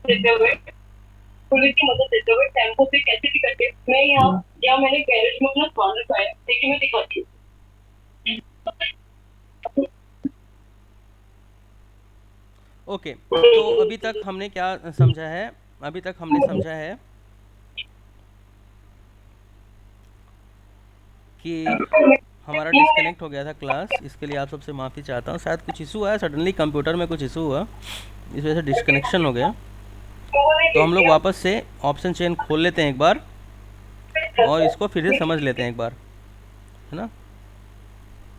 देते हुए, पुलिस की मदद देते हुए टेम्पो से कैसे भी करके मैं यहाँ मैंने गैरेज में अपना सामान रखवाया। देखिए मैं दिखाती हूँ। ओके, तो अभी तक हमने क्या समझा है? अभी तक हमने समझा है कि हमारा डिस्कनेक्ट हो गया था क्लास, इसके लिए आप सबसे माफ़ी चाहता हूँ। शायद कुछ इशू आया, सडनली कंप्यूटर में कुछ इशू हुआ, इस वजह से डिस्कनेक्शन हो गया। तो हम लोग वापस से ऑप्शन चेन खोल लेते हैं एक बार, और इसको फिर से समझ लेते हैं एक बार, है ना।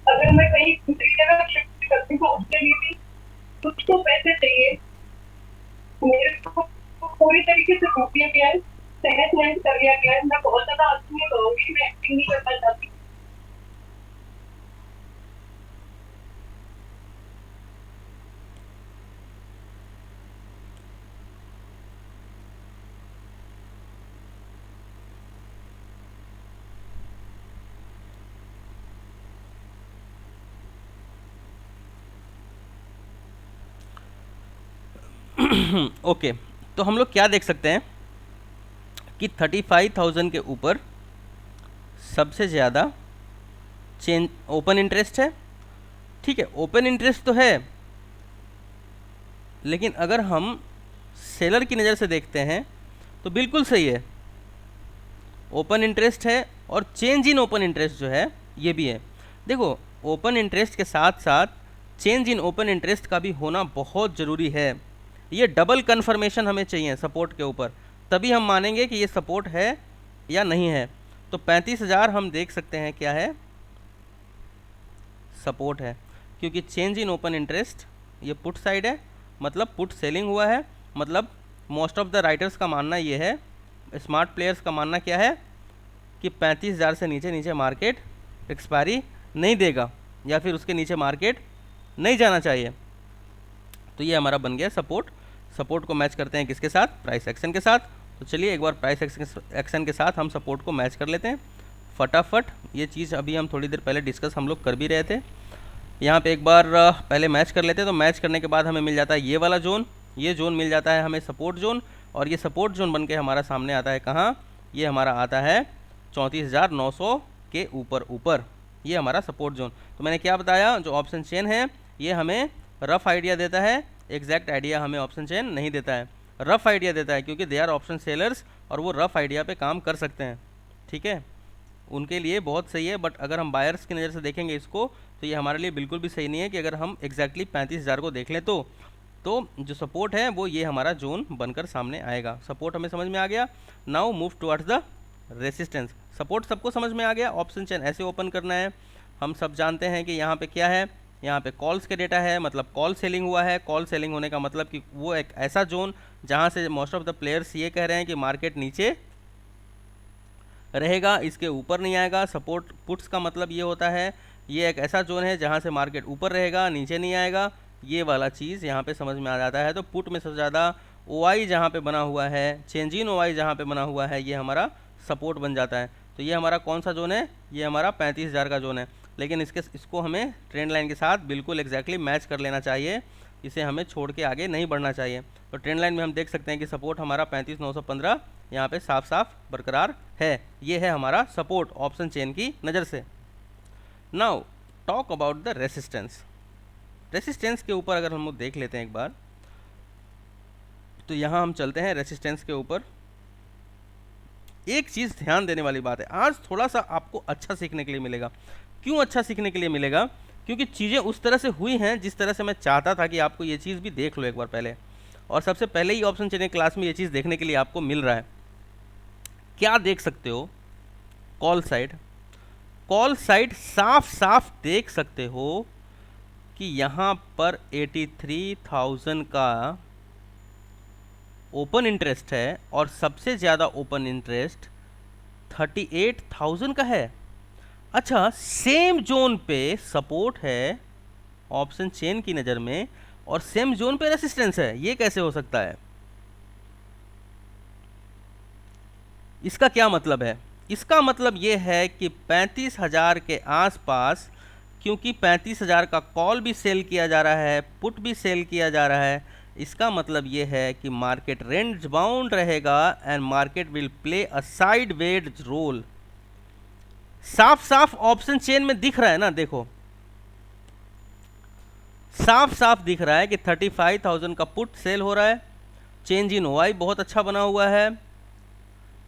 अगर मैं कहीं दूसरी जगह शिफ्ट करती हूँ तो उसके लिए भी कुछ तो पैसे चाहिए। मेरे को पूरी तरीके से रोक दिया गया है, तहस नहस कर दिया गया है। मैं बहुत ज्यादा आंसू में बहूंगी, मैं एक्टिंग नहीं करना चाहती। ओके, तो हम लोग क्या देख सकते हैं कि 35,000 के ऊपर सबसे ज़्यादा चेंज ओपन इंटरेस्ट है। ठीक है, ओपन इंटरेस्ट तो है, लेकिन अगर हम सेलर की नज़र से देखते हैं तो बिल्कुल सही है, ओपन इंटरेस्ट है, और चेंज इन ओपन इंटरेस्ट जो है ये भी है। देखो, ओपन इंटरेस्ट के साथ साथ चेंज इन ओपन इंटरेस्ट का भी होना बहुत ज़रूरी है। ये डबल कन्फर्मेशन हमें चाहिए सपोर्ट के ऊपर, तभी हम मानेंगे कि ये सपोर्ट है या नहीं है। तो 35,000 हम देख सकते हैं क्या है, सपोर्ट है, क्योंकि चेंज इन ओपन इंटरेस्ट ये पुट साइड है, मतलब पुट सेलिंग हुआ है। मतलब मोस्ट ऑफ द राइटर्स का मानना ये है, स्मार्ट प्लेयर्स का मानना क्या है कि 35,000 से नीचे नीचे मार्केट एक्सपायरी नहीं देगा, या फिर उसके नीचे मार्केट नहीं जाना चाहिए। तो ये हमारा बन गया सपोर्ट। सपोर्ट को मैच करते हैं किसके साथ? प्राइस एक्शन के साथ। तो चलिए एक बार प्राइस एक्शन के साथ हम सपोर्ट को मैच कर लेते हैं फटाफट। ये चीज़ अभी हम थोड़ी देर पहले डिस्कस हम लोग कर भी रहे थे। यहाँ पे एक बार पहले मैच कर लेते हैं। तो मैच करने के बाद हमें मिल जाता है ये वाला जोन, ये जोन मिल जाता है हमें सपोर्ट जोन, और ये सपोर्ट जोन बन के हमारा सामने आता है कहाँ? ये हमारा आता है 34,900 के ऊपर ये हमारा सपोर्ट जोन। तो मैंने क्या बताया, जो ऑप्शन चेन है ये हमें रफ आइडिया देता है, एग्जैक्ट आइडिया हमें ऑप्शन चेन नहीं देता है, रफ आइडिया देता है, क्योंकि दे आर ऑप्शन सेलर्स और वो रफ आइडिया पे काम कर सकते हैं। ठीक है, उनके लिए बहुत सही है, बट अगर हम बायर्स की नज़र से देखेंगे इसको तो ये हमारे लिए बिल्कुल भी सही नहीं है कि अगर हम एग्जैक्टली 35,000 को देख लें तो जो सपोर्ट है वो ये हमारा जोन बनकर सामने आएगा। सपोर्ट हमें समझ में आ गया। Now move towards the resistance. Support सबको समझ में आ गया, ऑप्शन चेन ऐसे ओपन करना है। हम सब जानते हैं कि यहाँ पे क्या है, यहाँ पे कॉल्स के डेटा है, मतलब कॉल सेलिंग हुआ है। कॉल सेलिंग होने का मतलब कि वो एक ऐसा जोन जहाँ से मोस्ट ऑफ द प्लेयर्स ये कह रहे हैं कि मार्केट नीचे रहेगा, इसके ऊपर नहीं आएगा। सपोर्ट पुट्स का मतलब ये होता है, ये एक ऐसा जोन है जहाँ से मार्केट ऊपर रहेगा, नीचे नहीं आएगा। ये वाला चीज़ यहाँ पे समझ में आ जाता है। तो पुट में सबसे ज़्यादा OI जहाँ पे बना हुआ है, चेंज इन OI जहाँ पे बना हुआ है, ये हमारा सपोर्ट बन जाता है। तो ये हमारा कौन सा जोन है? ये हमारा 35,000 का जोन है। लेकिन इसको हमें ट्रेंड लाइन के साथ बिल्कुल एग्जैक्टली मैच कर लेना चाहिए, इसे हमें छोड़ के आगे नहीं बढ़ना चाहिए। तो ट्रेंड लाइन में हम देख सकते हैं कि सपोर्ट हमारा 35,915 यहाँ पे साफ साफ बरकरार है। ये है हमारा सपोर्ट ऑप्शन चेन की नज़र से। Now talk about the resistance. Resistance के ऊपर अगर हम लोग देख लेते हैं एक बार, तो यहाँ हम चलते हैं रेसिस्टेंस के ऊपर। एक चीज़ ध्यान देने वाली बात है, आज थोड़ा सा आपको अच्छा सीखने के लिए मिलेगा। क्यों अच्छा सीखने के लिए मिलेगा? क्योंकि चीज़ें उस तरह से हुई हैं जिस तरह से मैं चाहता था कि आपको ये चीज़ भी देख लो एक बार पहले, और सबसे पहले ही ऑप्शन चेन क्लास में ये चीज़ देखने के लिए आपको मिल रहा है। क्या देख सकते हो? कॉल साइड, कॉल साइड साफ साफ देख सकते हो कि यहाँ पर 83,000 का ओपन इंटरेस्ट है, और सबसे ज़्यादा ओपन इंटरेस्ट 38,000 का है। अच्छा, सेम जोन पे सपोर्ट है ऑप्शन चेन की नज़र में, और सेम जोन पे रेसिस्टेंस है। ये कैसे हो सकता है? इसका क्या मतलब है? इसका मतलब ये है कि 35,000 के आसपास, क्योंकि 35,000 का कॉल भी सेल किया जा रहा है, पुट भी सेल किया जा रहा है, इसका मतलब ये है कि मार्केट रेंज बाउंड रहेगा and market will play a sideways role. साफ साफ ऑप्शन चेन में दिख रहा है ना, देखो साफ साफ दिख रहा है कि 35,000 का पुट सेल हो रहा है, चेंज इन ओआई बहुत अच्छा बना हुआ है।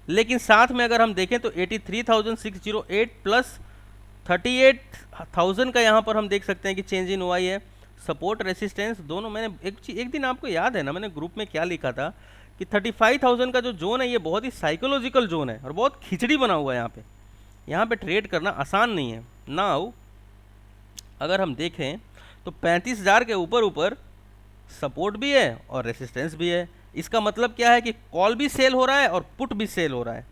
लेकिन साथ में अगर हम देखें तो 83,608 प्लस 38,000 का यहाँ पर हम देख सकते हैं कि चेंज इन ओआई है। सपोर्ट रेसिस्टेंस दोनों, मैंने एक दिन आपको याद है ना, मैंने ग्रुप में क्या लिखा था कि 35,000 का जो जोन है ये बहुत ही साइकोलॉजिकल जोन है और बहुत खिचड़ी बना हुआ है। यहाँ पे ट्रेड करना आसान नहीं है। नाउ अगर हम देखें तो 35,000 के ऊपर ऊपर सपोर्ट भी है और रेसिस्टेंस भी है। इसका मतलब क्या है कि कॉल भी सेल हो रहा है और पुट भी सेल हो रहा है।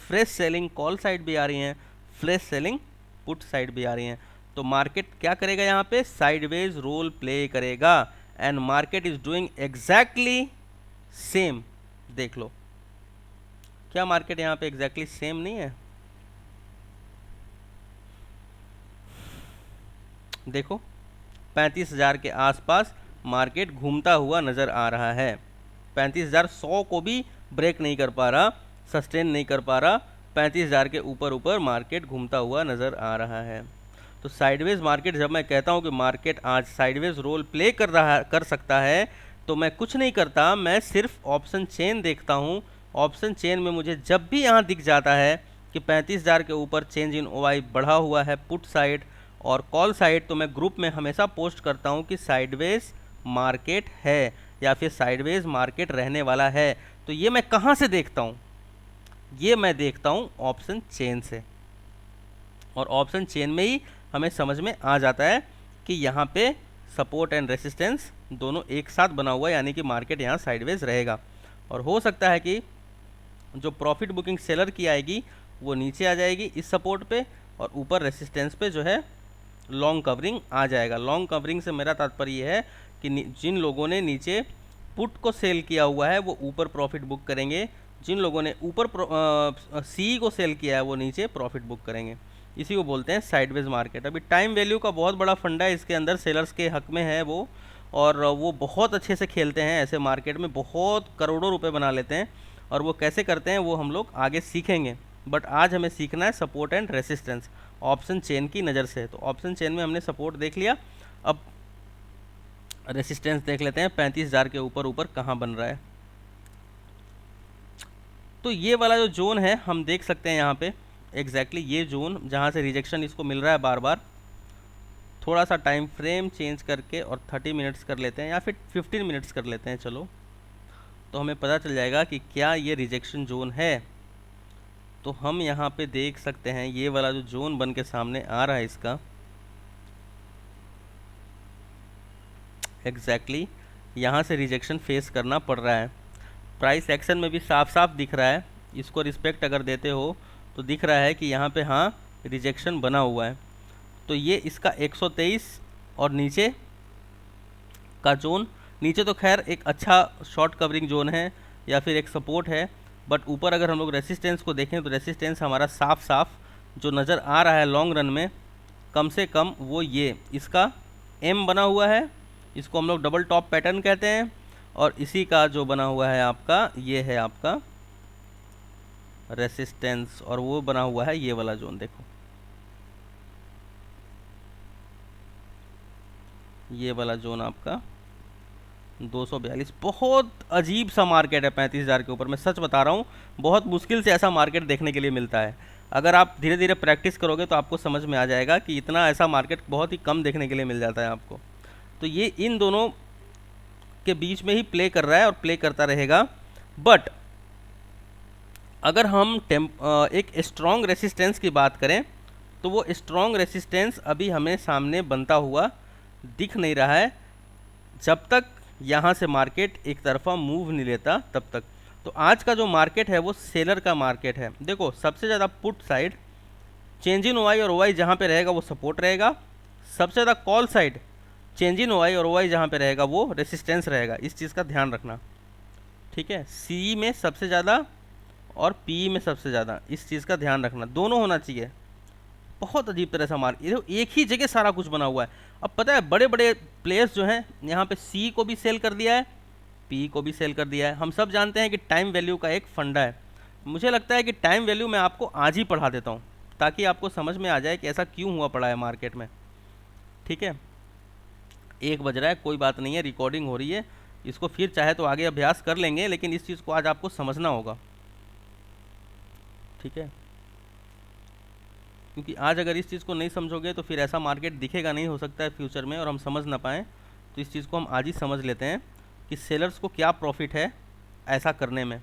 फ्रेश सेलिंग कॉल साइड भी आ रही है, फ्रेश सेलिंग पुट साइड भी आ रही है। तो मार्केट क्या करेगा, यहाँ पे साइडवेज रोल प्ले करेगा and market is doing exactly same. देख लो क्या मार्केट यहाँ पे एग्जैक्टली सेम नहीं है। देखो 35,000 के आसपास मार्केट घूमता हुआ नज़र आ रहा है। 35,100 को भी ब्रेक नहीं कर पा रहा, सस्टेन नहीं कर पा रहा। 35,000 के ऊपर ऊपर मार्केट घूमता हुआ नज़र आ रहा है। तो साइडवेज मार्केट, जब मैं कहता हूँ कि मार्केट आज साइडवेज रोल प्ले कर सकता है, तो मैं कुछ नहीं करता, मैं सिर्फ ऑप्शन चेन देखता हूँ। ऑप्शन चेन में मुझे जब भी यहाँ दिख जाता है कि 35,000 के ऊपर चेंज इन ओआई बढ़ा हुआ है पुट साइड और कॉल साइड, तो मैं ग्रुप में हमेशा पोस्ट करता हूँ कि साइडवेज मार्केट है या फिर साइडवेज मार्केट रहने वाला है। तो ये मैं कहाँ से देखता हूँ, ये मैं देखता हूँ ऑप्शन चेन से, और ऑप्शन चेन में ही हमें समझ में आ जाता है कि यहाँ पे सपोर्ट एंड रेसिस्टेंस दोनों एक साथ बना हुआ है, यानी कि मार्केट यहाँ साइडवेज रहेगा। और हो सकता है कि जो प्रॉफिट बुकिंग सेलर की आएगी वो नीचे आ जाएगी इस सपोर्ट पे, और ऊपर रेसिस्टेंस पे जो है लॉन्ग कवरिंग आ जाएगा। लॉन्ग कवरिंग से मेरा तात्पर्य है कि जिन लोगों ने नीचे पुट को सेल किया हुआ है वो ऊपर प्रॉफिट बुक करेंगे, जिन लोगों ने ऊपर सी को सेल किया है वो नीचे प्रॉफिट बुक करेंगे। इसी को बोलते हैं साइडवेज मार्केट। अभी टाइम वैल्यू का बहुत बड़ा फंडा है इसके अंदर, सेलर्स के हक में है वो, और वो बहुत अच्छे से खेलते हैं ऐसे मार्केट में, बहुत करोड़ों रुपए बना लेते हैं। और वो कैसे करते हैं वो हम लोग आगे सीखेंगे, बट आज हमें सीखना है support and resistance option chain की नज़र से। तो ऑप्शन चेन में हमने सपोर्ट देख लिया, अब रेसिस्टेंस देख लेते हैं 35,000 के ऊपर ऊपर कहाँ बन रहा है। तो ये वाला जो जोन है हम देख सकते हैं यहाँ पे एग्जैक्टली ये जोन जहाँ से रिजेक्शन इसको मिल रहा है बार बार। थोड़ा सा टाइम फ्रेम चेंज करके और 30 मिनट्स कर लेते हैं या फिर 15 मिनट्स कर लेते हैं, चलो, तो हमें पता चल जाएगा कि क्या ये रिजेक्शन जोन है। तो हम यहाँ पे देख सकते हैं ये वाला जो जोन बन के सामने आ रहा है इसका एग्जैक्टली यहाँ से रिजेक्शन फेस करना पड़ रहा है। प्राइस एक्शन में भी साफ साफ दिख रहा है, इसको रिस्पेक्ट अगर देते हो तो दिख रहा है कि यहाँ पे हाँ रिजेक्शन बना हुआ है। तो ये इसका 123 और नीचे का जोन, नीचे तो खैर एक अच्छा शॉर्ट कवरिंग जोन है या फिर एक सपोर्ट है, बट ऊपर अगर हम लोग रेसिस्टेंस को देखें तो रेसिस्टेंस हमारा साफ साफ जो नज़र आ रहा है लॉन्ग रन में, कम से कम वो ये इसका एम बना हुआ है, इसको हम लोग डबल टॉप पैटर्न कहते हैं, और इसी का जो बना हुआ है आपका ये है आपका रेसिस्टेंस, और वो बना हुआ है ये वाला जोन। देखो ये वाला जोन आपका 242। बहुत अजीब सा मार्केट है 35,000 के ऊपर, मैं सच बता रहा हूँ, बहुत मुश्किल से ऐसा मार्केट देखने के लिए मिलता है। अगर आप धीरे धीरे प्रैक्टिस करोगे तो आपको समझ में आ जाएगा कि इतना ऐसा मार्केट बहुत ही कम देखने के लिए मिल जाता है आपको। तो ये इन दोनों के बीच में ही प्ले कर रहा है और प्ले करता रहेगा। बट अगर हम एक स्ट्रॉन्ग रेसिस्टेंस की बात करें तो वो स्ट्रॉन्ग रेसिस्टेंस अभी हमें सामने बनता हुआ दिख नहीं रहा है, जब तक यहाँ से मार्केट एक तरफा मूव नहीं लेता तब तक। तो आज का जो मार्केट है वो सेलर का मार्केट है। देखो सबसे ज़्यादा पुट साइड चेंज इन ओआई और ओआई जहाँ पे रहेगा वो सपोर्ट रहेगा, सबसे ज़्यादा कॉल साइड चेंज इन ओआई और ओआई जहाँ पे रहेगा वो रेसिस्टेंस रहेगा। इस चीज़ का ध्यान रखना, ठीक है। सी में सबसे ज़्यादा और पी में सबसे ज़्यादा, इस चीज़ का ध्यान रखना, दोनों होना चाहिए। बहुत अजीब तरह से मार्केट, एक ही जगह सारा कुछ बना हुआ है। अब पता है बड़े बड़े प्लेयर्स जो हैं यहाँ पे सी को भी सेल कर दिया है, पी को भी सेल कर दिया है। हम सब जानते हैं कि टाइम वैल्यू का एक फंडा है। मुझे लगता है कि टाइम वैल्यू मैं आपको आज ही पढ़ा देता हूँ ताकि आपको समझ में आ जाए कि ऐसा क्यों हुआ पड़ा है मार्केट में। ठीक है, 1 बज रहा है, कोई बात नहीं है, रिकॉर्डिंग हो रही है, इसको फिर चाहे तो आगे अभ्यास कर लेंगे, लेकिन इस चीज़ को आज आपको समझना होगा। ठीक है, क्योंकि आज अगर इस चीज़ को नहीं समझोगे तो फिर ऐसा मार्केट दिखेगा नहीं, हो सकता है फ्यूचर में, और हम समझ ना पाएँ। तो इस चीज़ को हम आज ही समझ लेते हैं कि सेलर्स को क्या प्रॉफिट है ऐसा करने में।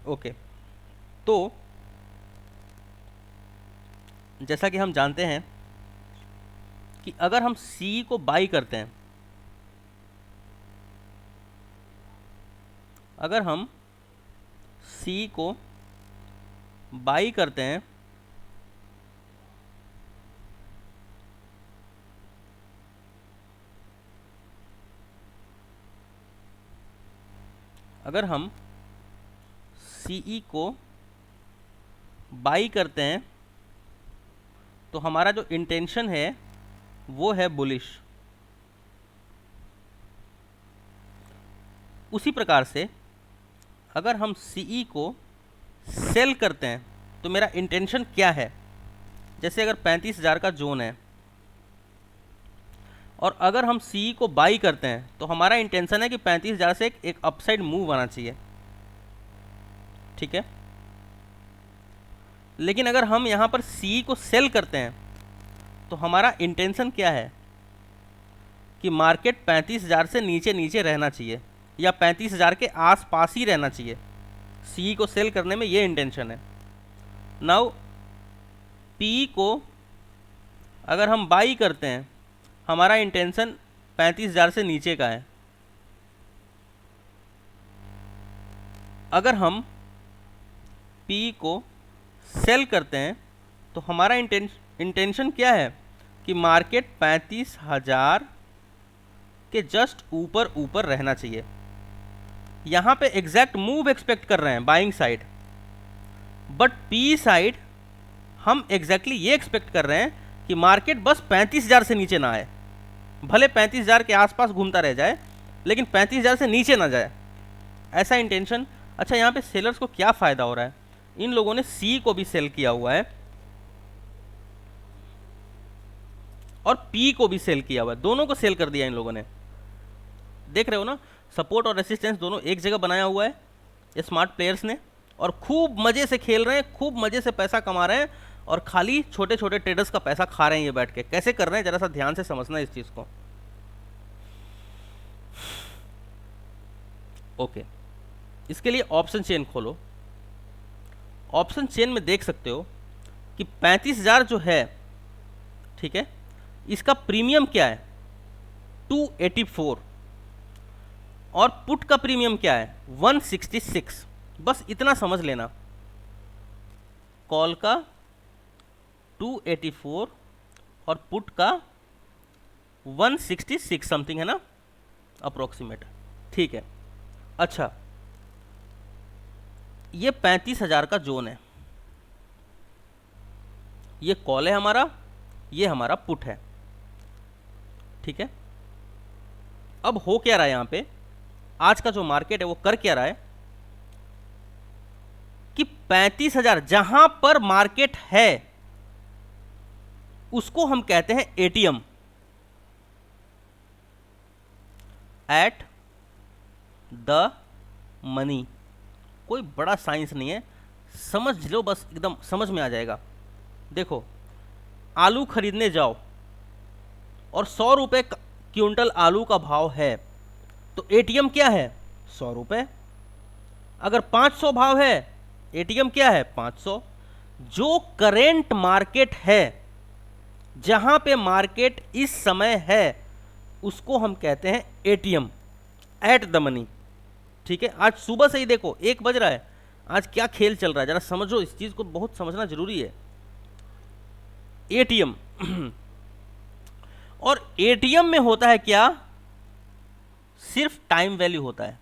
ओके, तो जैसा कि हम जानते हैं कि अगर हम सी को बाई करते हैं, अगर हम सी को बाई करते हैं अगर हम सीई को बाई करते हैं तो हमारा जो इंटेंशन है वो है बुलिश। उसी प्रकार से अगर हम सीई को सेल करते हैं तो मेरा इंटेंशन क्या है। जैसे अगर 35,000 का जोन है और अगर हम सीई को बाई करते हैं तो हमारा इंटेंशन है कि 35,000 से एक अपसाइड मूव आना चाहिए। ठीक है, लेकिन अगर हम यहाँ पर सी को सेल करते हैं तो हमारा इंटेंशन क्या है कि मार्केट 35,000 से नीचे नीचे रहना चाहिए या 35,000 के आसपास ही रहना चाहिए। सी को सेल करने में ये इंटेंशन है। नाउ पी को अगर हम बाई करते हैं, हमारा इंटेंशन 35,000 से नीचे का है। अगर हम पी को सेल करते हैं तो हमारा इंटेंशन क्या है कि मार्केट 35,000 के जस्ट ऊपर ऊपर रहना चाहिए। यहाँ पे एग्जैक्ट मूव एक्सपेक्ट कर रहे हैं buying side, but P side हम एग्जैक्टली ये एक्सपेक्ट कर रहे हैं कि मार्केट बस 35,000 से नीचे ना आए। भले 35,000 के आसपास घूमता रह जाए लेकिन 35,000 से नीचे ना जाए, ऐसा इंटेंशन। अच्छा, यहाँ पे सेलर्स को क्या फ़ायदा हो रहा है, इन लोगों ने सी को भी सेल किया हुआ है और पी को भी सेल किया हुआ है, दोनों को सेल कर दिया इन लोगों ने। देख रहे हो ना, सपोर्ट और रेसिस्टेंस दोनों एक जगह बनाया हुआ है ये स्मार्ट प्लेयर्स ने, और खूब मज़े से खेल रहे हैं, खूब मज़े से पैसा कमा रहे हैं, और खाली छोटे छोटे ट्रेडर्स का पैसा खा रहे हैं ये बैठ के। कैसे कर रहे हैं, जरा सा ध्यान से समझना इस चीज़ को। ओके, इसके लिए ऑप्शन चेन खोलो। ऑप्शन चेन में देख सकते हो कि 35,000 जो है, ठीक है, इसका प्रीमियम क्या है 284 और पुट का प्रीमियम क्या है 166। बस इतना समझ लेना, कॉल का 284 और पुट का 166 समथिंग है ना, अप्रोक्सीमेट। ठीक है, अच्छा, ये 35,000 का जोन है, ये कॉल है हमारा, ये हमारा पुट है। ठीक है, अब हो क्या रहा है यहाँ पे, आज का जो मार्केट है वो कर क्या रहा है कि 35,000 जहां पर मार्केट है उसको हम कहते हैं एटीएम, एट द मनी। कोई बड़ा साइंस नहीं है, समझ लो, बस एकदम समझ में आ जाएगा। देखो, आलू खरीदने जाओ और 100 रुपये क्विंटल आलू का भाव है, तो एटीएम क्या है 100 रुपये। अगर 500 भाव है, एटीएम क्या है 500। जो करेंट मार्केट है, जहां पे मार्केट इस समय है, उसको हम कहते हैं एटीएम, एट द मनी। ठीक है, आज सुबह से ही देखो 1 बज रहा है, आज क्या खेल चल रहा है, जरा समझो इस चीज को, बहुत समझना जरूरी है। एटीएम और एटीएम में होता है क्या, सिर्फ टाइम वैल्यू होता है।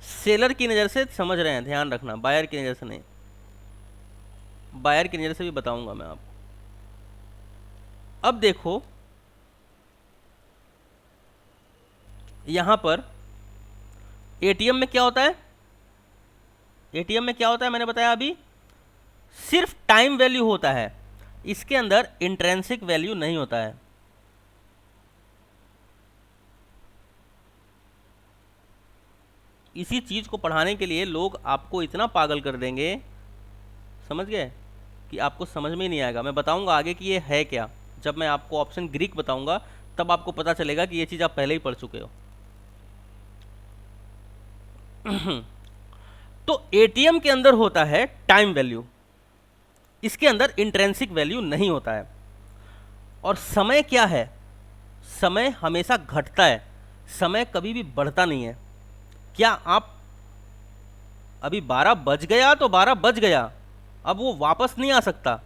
सेलर की नजर से समझ रहे हैं, ध्यान रखना, बायर की नजर से नहीं। बायर की नजर से भी बताऊंगा मैं आपको। अब देखो यहां पर एटीएम में क्या होता है, एटीएम में क्या होता है मैंने बताया अभी, सिर्फ टाइम वैल्यू होता है, इसके अंदर इंट्रेंसिक वैल्यू नहीं होता है। इसी चीज को पढ़ाने के लिए लोग आपको इतना पागल कर देंगे, समझ गए, कि आपको समझ में ही नहीं आएगा। मैं बताऊंगा आगे कि ये है क्या, जब मैं आपको ऑप्शन ग्रीक बताऊंगा तब आपको पता चलेगा कि ये चीज आप पहले ही पढ़ चुके हो। तो एटीएम के अंदर होता है टाइम वैल्यू, इसके अंदर इंट्रेंसिक वैल्यू नहीं होता है। और समय क्या है, समय हमेशा घटता है, समय कभी भी बढ़ता नहीं है। क्या आप अभी 12 बज गया तो 12 बज गया, अब वो वापस नहीं आ सकता,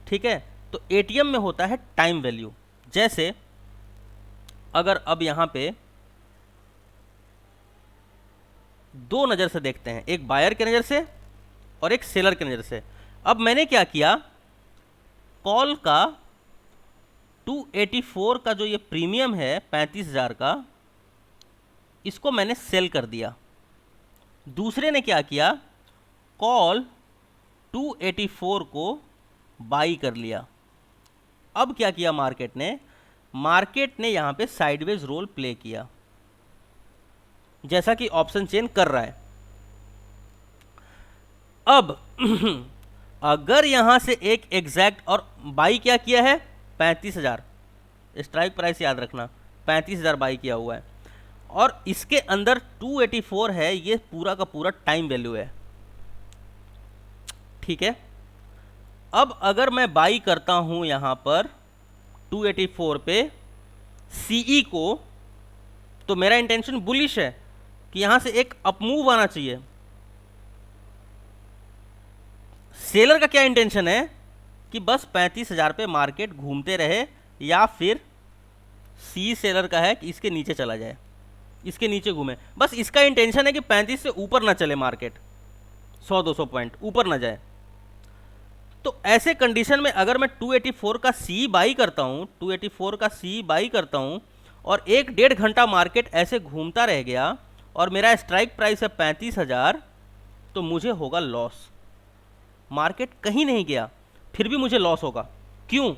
ठीक है। तो एटीएम में होता है टाइम वैल्यू। जैसे अगर अब यहां पे दो नज़र से देखते हैं, एक बायर की नज़र से और एक सेलर की नज़र से। अब मैंने क्या किया, कॉल का 284 का जो ये प्रीमियम है 35,000 का, इसको मैंने सेल कर दिया। दूसरे ने क्या किया, कॉल 284 को बाई कर लिया। अब क्या किया मार्केट ने यहाँ पे साइडवेज रोल प्ले किया, जैसा कि ऑप्शन चेन कर रहा है। अब अगर यहां से एक एग्जैक्ट और बाई क्या किया है 35,000, स्ट्राइक प्राइस याद रखना 35,000 बाई किया हुआ है, और इसके अंदर 284 है, ये पूरा का पूरा टाइम वैल्यू है, ठीक है। अब अगर मैं बाई करता हूं यहां पर 284 पे सीई को, तो मेरा इंटेंशन बुलिश है कि यहां से एक अपमूव आना चाहिए। सेलर का क्या इंटेंशन है कि बस 35,000 पे मार्केट घूमते रहे, या फिर सी सेलर का है कि इसके नीचे चला जाए, इसके नीचे घूमे, बस इसका इंटेंशन है कि 35 से ऊपर ना चले मार्केट, 100-200 पॉइंट ऊपर ना जाए। तो ऐसे कंडीशन में अगर मैं 284 का सी बाई करता हूं, 284 का सी बाई करता हूं, और 1-1.5 घंटा मार्केट ऐसे घूमता रह गया और मेरा स्ट्राइक प्राइस है 35,000, तो मुझे होगा लॉस। मार्केट कहीं नहीं गया, फिर भी मुझे लॉस होगा। क्यों?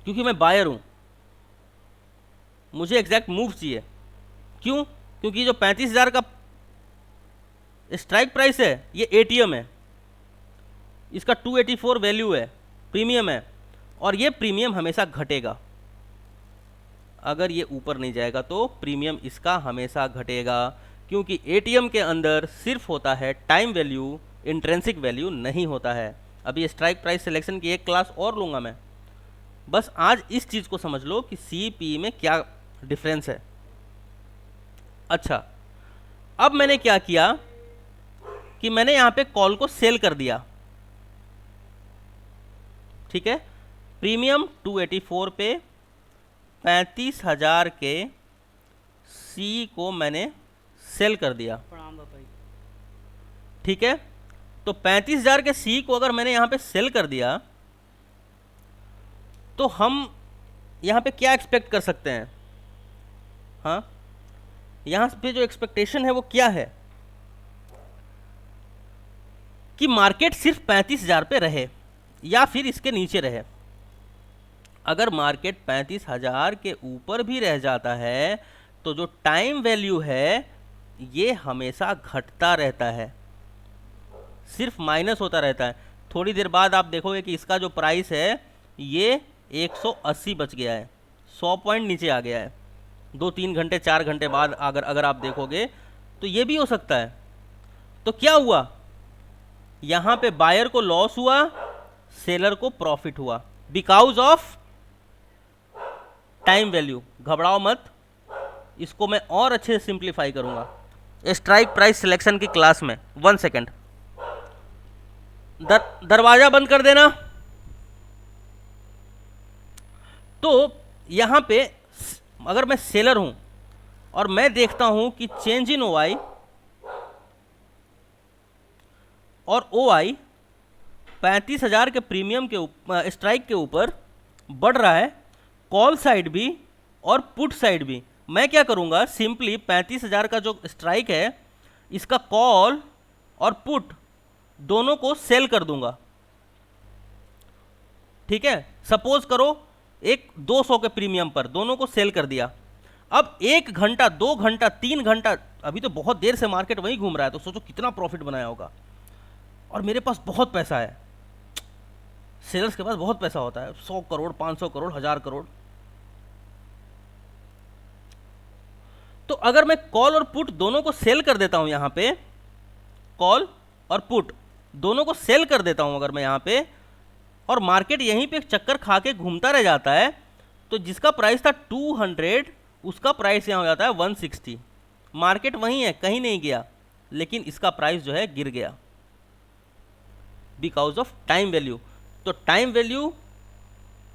क्योंकि मैं बायर हूं, मुझे एग्जैक्ट मूव चाहिए। क्यों? क्योंकि जो 35,000 का स्ट्राइक प्राइस है ये एटीएम है, इसका 284 वैल्यू है, प्रीमियम है, और ये प्रीमियम हमेशा घटेगा। अगर ये ऊपर नहीं जाएगा तो प्रीमियम इसका हमेशा घटेगा, क्योंकि एटीएम के अंदर सिर्फ होता है टाइम वैल्यू, इंट्रेंसिक वैल्यू नहीं होता है। अभी स्ट्राइक प्राइस सिलेक्शन की एक क्लास और लूँगा मैं, बस आज इस चीज़ को समझ लो कि सीपी में क्या डिफरेंस है। अच्छा, अब मैंने क्या किया कि मैंने यहाँ पे कॉल को सेल कर दिया, ठीक है। प्रीमियम 284 पे 35,000 के सी को मैंने सेल कर दिया, ठीक है। तो 35,000 के सी को अगर मैंने यहाँ पे सेल कर दिया, तो हम यहाँ पे क्या एक्सपेक्ट कर सकते हैं? हाँ, यहाँ पे जो एक्सपेक्टेशन है वो क्या है कि मार्केट सिर्फ 35,000 पे रहे या फिर इसके नीचे रहे। अगर मार्केट 35,000 के ऊपर भी रह जाता है तो जो टाइम वैल्यू है ये हमेशा घटता रहता है, सिर्फ माइनस होता रहता है। थोड़ी देर बाद आप देखोगे कि इसका जो प्राइस है ये 180 बच गया है, 100 पॉइंट नीचे आ गया है। 2-3 घंटे 4 घंटे बाद अगर आप देखोगे तो ये भी हो सकता है। तो क्या हुआ, यहाँ पे बायर को लॉस हुआ, सेलर को प्रॉफिट हुआ, बिकॉज ऑफ टाइम वैल्यू, घबराओ मत, इसको मैं और अच्छे से सिंप्लीफाई करूंगा स्ट्राइक प्राइस सिलेक्शन की क्लास में। 1 सेकेंड, दरवाजा बंद कर देना। तो यहां पे अगर मैं सेलर हूं और मैं देखता हूं कि चेंज इन OI और OI 35,000 के प्रीमियम के स्ट्राइक के ऊपर बढ़ रहा है, कॉल साइड भी और पुट साइड भी, मैं क्या करूंगा, सिंपली 35,000 का जो स्ट्राइक है इसका कॉल और पुट दोनों को सेल कर दूंगा। ठीक है, सपोज करो एक 200 के प्रीमियम पर दोनों को सेल कर दिया। अब 1 घंटा 2 घंटा 3 घंटा, अभी तो बहुत देर से मार्केट वहीं घूम रहा है, तो सोचो कितना प्रॉफिट बनाया होगा। और मेरे पास बहुत पैसा है, सेलर्स के पास बहुत पैसा होता है, 100 करोड़ 500 करोड़ 1000 करोड़। तो अगर मैं कॉल और पुट दोनों को सेल कर देता हूं, यहां पे कॉल और पुट दोनों को सेल कर देता हूं अगर मैं यहां पे, और मार्केट यहीं पे चक्कर खा के घूमता रह जाता है, तो जिसका प्राइस था 200 उसका प्राइस यहां हो जाता है 160। मार्केट वहीं है, कहीं नहीं गया, लेकिन इसका प्राइस जो है गिर गया बिकॉज ऑफ टाइम वैल्यू। तो टाइम वैल्यू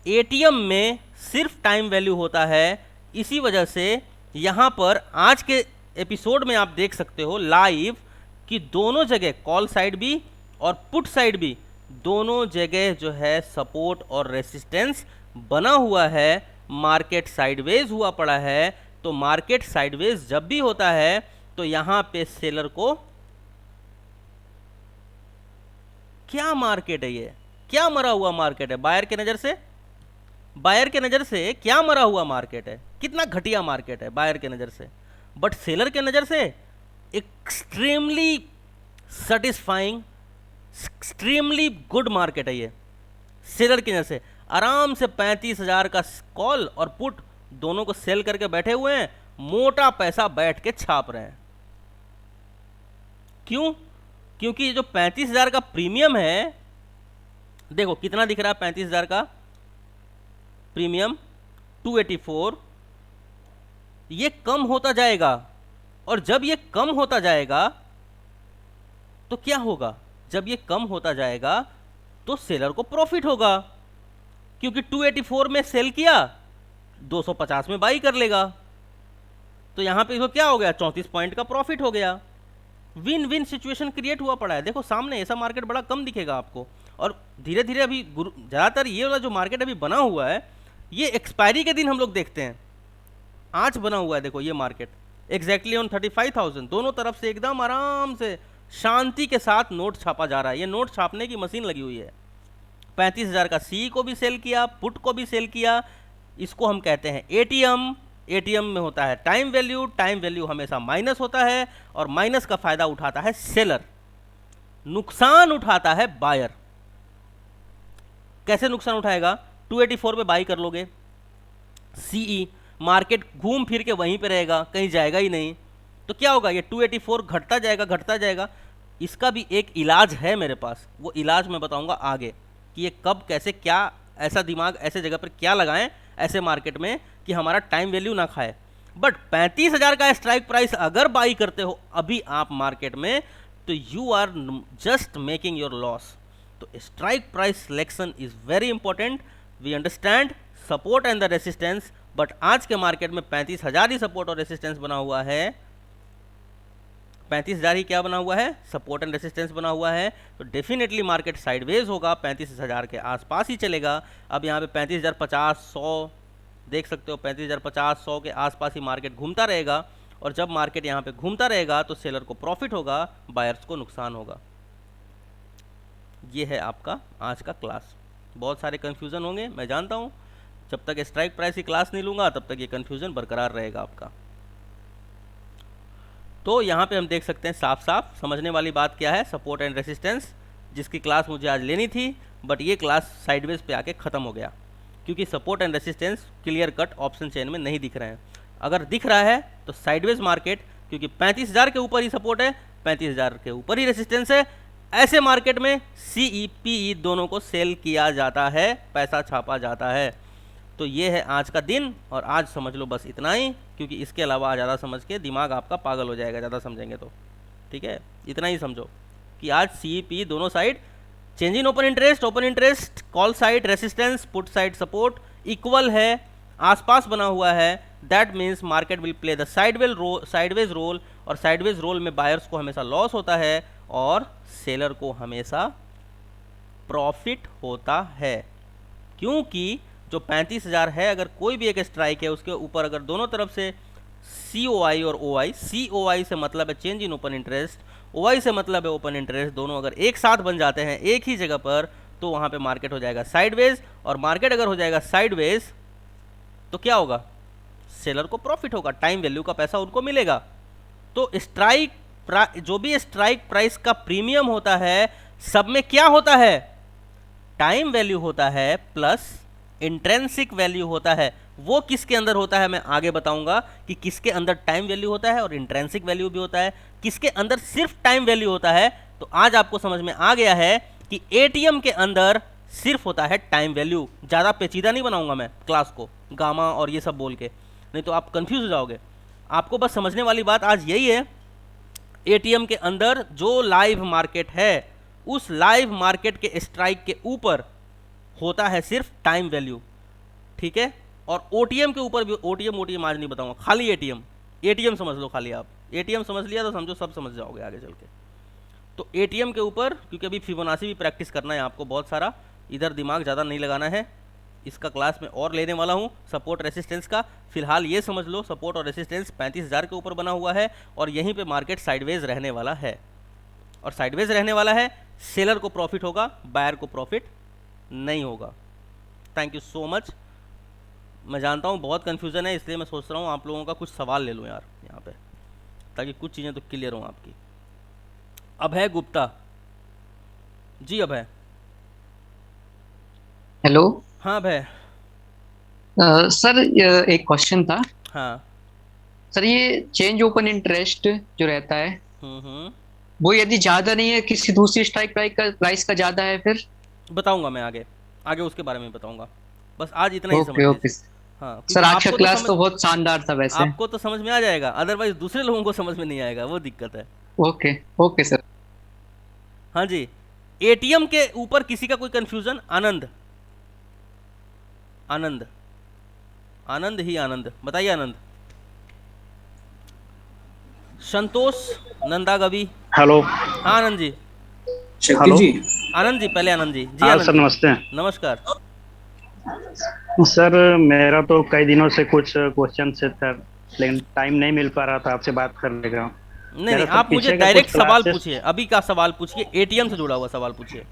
एटीएम में सिर्फ टाइम वैल्यू होता है, इसी वजह से यहाँ पर आज के एपिसोड में आप देख सकते हो लाइव कि दोनों जगह कॉल साइड भी और पुट साइड भी दोनों जगह जो है सपोर्ट और रेसिस्टेंस बना हुआ है। मार्केट साइडवेज हुआ पड़ा है, तो मार्केट साइडवेज जब भी होता है तो यहाँ पे सेलर को, क्या मार्केट है ये, क्या मरा हुआ मार्केट है बायर के नज़र से, बायर के नज़र से क्या मरा हुआ मार्केट है, कितना घटिया मार्केट है बायर के नज़र से। बट सेलर के नज़र से extremely satisfying, extremely good market है ये। सेलर की नज़र से आराम से 35,000 का कॉल और पुट दोनों को सेल करके बैठे हुए हैं, मोटा पैसा बैठ के छाप रहे हैं। क्यों? क्योंकि ये जो 35,000 का प्रीमियम है, देखो कितना दिख रहा है 35,000 का प्रीमियम, 284, ये कम होता जाएगा। और जब ये कम होता जाएगा तो क्या होगा, जब ये कम होता जाएगा तो सेलर को प्रॉफिट होगा, क्योंकि 284 में सेल किया 250 में बाई कर लेगा, तो यहां पे इसको क्या हो गया, 34 पॉइंट का प्रॉफिट हो गया। विन विन सिचुएशन क्रिएट हुआ पड़ा है। देखो सामने ऐसा मार्केट बड़ा कम दिखेगा आपको, और धीरे धीरे अभी ज़्यादातर ये वाला जो मार्केट अभी बना हुआ है ये एक्सपायरी के दिन हम लोग देखते हैं, आज बना हुआ है। देखो ये मार्केट एग्जैक्टली ऑन 35,000, दोनों तरफ से एकदम आराम से शांति के साथ नोट छापा जा रहा है। ये नोट छापने की मशीन लगी हुई है। 35,000 का सी को भी सेल किया, पुट को भी सेल किया। इसको हम कहते हैं एटीएम। एटीएम में होता है टाइम वैल्यू, टाइम वैल्यू हमेशा माइनस होता है, और माइनस का फायदा उठाता है सेलर, नुकसान उठाता है बायर। कैसे नुकसान उठाएगा, 284 पे बाई कर लोगे, सीई मार्केट घूम फिर के वहीं पे रहेगा, कहीं जाएगा ही नहीं, तो क्या होगा, ये 284 घटता जाएगा घटता जाएगा। इसका भी एक इलाज है मेरे पास, वो इलाज मैं बताऊंगा आगे कि ये कब कैसे क्या, ऐसा दिमाग ऐसे जगह पर क्या लगाएं ऐसे मार्केट में कि हमारा टाइम वैल्यू ना खाए। बट 35,000 का स्ट्राइक प्राइस अगर बाई करते हो अभी आप मार्केट में, तो you are just making your loss. तो strike price selection is very important. We understand support and the resistance, but आज के मार्केट में 35,000 ही सपोर्ट और रेसिस्टेंस बना हुआ है। 35,000 ही क्या बना हुआ है, सपोर्ट एंड रेसिस्टेंस बना हुआ है। तो डेफिनेटली मार्केट साइडवेज होगा, 35,000 के आसपास ही चलेगा। अब यहाँ पे 35,050, 100 देख सकते हो, 35,050, 100 के आसपास ही मार्केट घूमता रहेगा। और जब मार्केट यहाँ पे घूमता रहेगा तो सेलर को प्रॉफिट होगा, बायर्स को नुकसान होगा। ये है आपका आज का क्लास। बहुत सारे कन्फ्यूज़न होंगे, मैं जानता हूँ। जब तक स्ट्राइक प्राइस की क्लास नहीं लूँगा तब तक ये कन्फ्यूज़न बरकरार रहेगा आपका। तो यहाँ पे हम देख सकते हैं साफ साफ समझने वाली बात क्या है, सपोर्ट एंड रेसिस्टेंस, जिसकी क्लास मुझे आज लेनी थी, बट ये क्लास साइडवेज पे आके ख़त्म हो गया, क्योंकि support and resistance clear cut option chain में नहीं दिख रहे हैं। अगर दिख रहा है तो साइडवेज मार्केट, क्योंकि 35,000 के ऊपर ही सपोर्ट है, 35,000 के ऊपर ही रेसिस्टेंस है, ऐसे मार्केट में सीई पीई दोनों को सेल किया जाता है, पैसा छापा जाता है। तो ये है आज का दिन, और आज समझ लो बस इतना ही, क्योंकि इसके अलावा ज़्यादा समझ के दिमाग आपका पागल हो जाएगा ज़्यादा समझेंगे तो। ठीक है, इतना ही समझो कि आज सी पी दोनों side, change in open interest, call side resistance, put side support equal है, आसपास बना हुआ है, that means market will play the sideways role, और साइडवेज रोल में बायर्स को हमेशा लॉस होता है और सेलर को हमेशा प्रॉफिट होता है, क्योंकि जो 35,000 है, अगर कोई भी एक स्ट्राइक है उसके ऊपर अगर दोनों तरफ से COI और OI, COI से मतलब है change in open interest, OI से मतलब है ओपन इंटरेस्ट, दोनों अगर एक साथ बन जाते हैं एक ही जगह पर, तो वहाँ पे मार्केट हो जाएगा साइडवेज, और मार्केट अगर हो जाएगा साइडवेज तो क्या होगा, सेलर को प्रॉफिट होगा, टाइम वैल्यू का पैसा उनको मिलेगा। तो जो भी स्ट्राइक प्राइस का प्रीमियम होता है, सब में क्या होता है, टाइम वैल्यू होता है प्लस इंट्रेंसिक वैल्यू होता है। वो किसके अंदर होता है मैं आगे बताऊंगा कि किसके अंदर टाइम वैल्यू होता है और इंट्रेंसिक वैल्यू भी होता है, किसके अंदर सिर्फ टाइम वैल्यू होता है। तो आज आपको समझ में आ गया है कि एटीएम के अंदर सिर्फ होता है टाइम वैल्यू। ज़्यादा पेचीदा नहीं बनाऊंगा मैं क्लास को गामा और ये सब बोल के, नहीं तो आप कंफ्यूज हो जाओगे। आपको बस समझने वाली बात आज यही है, एटीएम के अंदर जो लाइव मार्केट है उस लाइव मार्केट के स्ट्राइक के ऊपर होता है सिर्फ टाइम वैल्यू, ठीक है। और ओटीएम के ऊपर भी, ओटीएम आज नहीं बताऊंगा, खाली एटीएम समझ लो, खाली आप एटीएम समझ लिया तो समझो सब समझ जाओगे आगे चल के। तो एटीएम के ऊपर, क्योंकि अभी फिबोनाची भी प्रैक्टिस करना है आपको बहुत सारा, इधर दिमाग ज़्यादा नहीं लगाना है, इसका क्लास में और लेने वाला हूँ सपोर्ट रेसिस्टेंस का। फिलहाल ये समझ लो सपोर्ट और रेसिस्टेंस 35,000 के ऊपर बना हुआ है और यहीं पे मार्केट साइडवेज रहने वाला है, और साइडवेज रहने वाला है, सेलर को प्रॉफिट होगा, बायर को प्रॉफिट नहीं होगा। Thank you so much. मैं जानता हूँ बहुत कन्फ्यूज़न है, इसलिए मैं सोच रहा हूँ आप लोगों का कुछ सवाल ले लूँ यार यहाँ पे, ताकि कुछ चीज़ें तो क्लियर हों आपकी। अभय गुप्ता जी, अभय। हेलो। हाँ अभय। सर एक क्वेश्चन था। हाँ सर ये चेंज ओपन इंटरेस्ट जो रहता है, वो यदि ज्यादा नहीं है, किसी दूसरी स्ट्राइक प्राइस का ज्यादा है, फिर बताऊंगा मैं आगे आगे उसके बारे में बताऊंगा, बस आज इतना ही समझ ओके ओके। लीजिए। हाँ सर आज का क्लास समझ, तो बहुत शानदार था वैसे। आपको तो समझ में आ जाएगा, अदरवाइज दूसरे लोगों को समझ में नहीं आएगा, वो दिक्कत है। Okay okay sir. हाँ जी, एटीएम के ऊपर किसी का कोई कंफ्यूजन? आनंद आनंद आनंद ही आनंद, बताइए आनंद। संतोष नंदागवी। हेलो। हाँ आनंद जी। शक्ति जी। आनंद जी, पहले आनंद जी। जी हाँ आनंद सर, जी। नमस्ते। नमस्कार सर मेरा तो कई दिनों से कुछ क्वेश्चन से था, लेकिन टाइम नहीं मिल पा रहा था आपसे बात करने का। नहीं, आप मुझे डायरेक्ट सवाल पूछिए, अभी का सवाल पूछिए, एटीएम से जुड़ा हुआ सवाल पूछिए।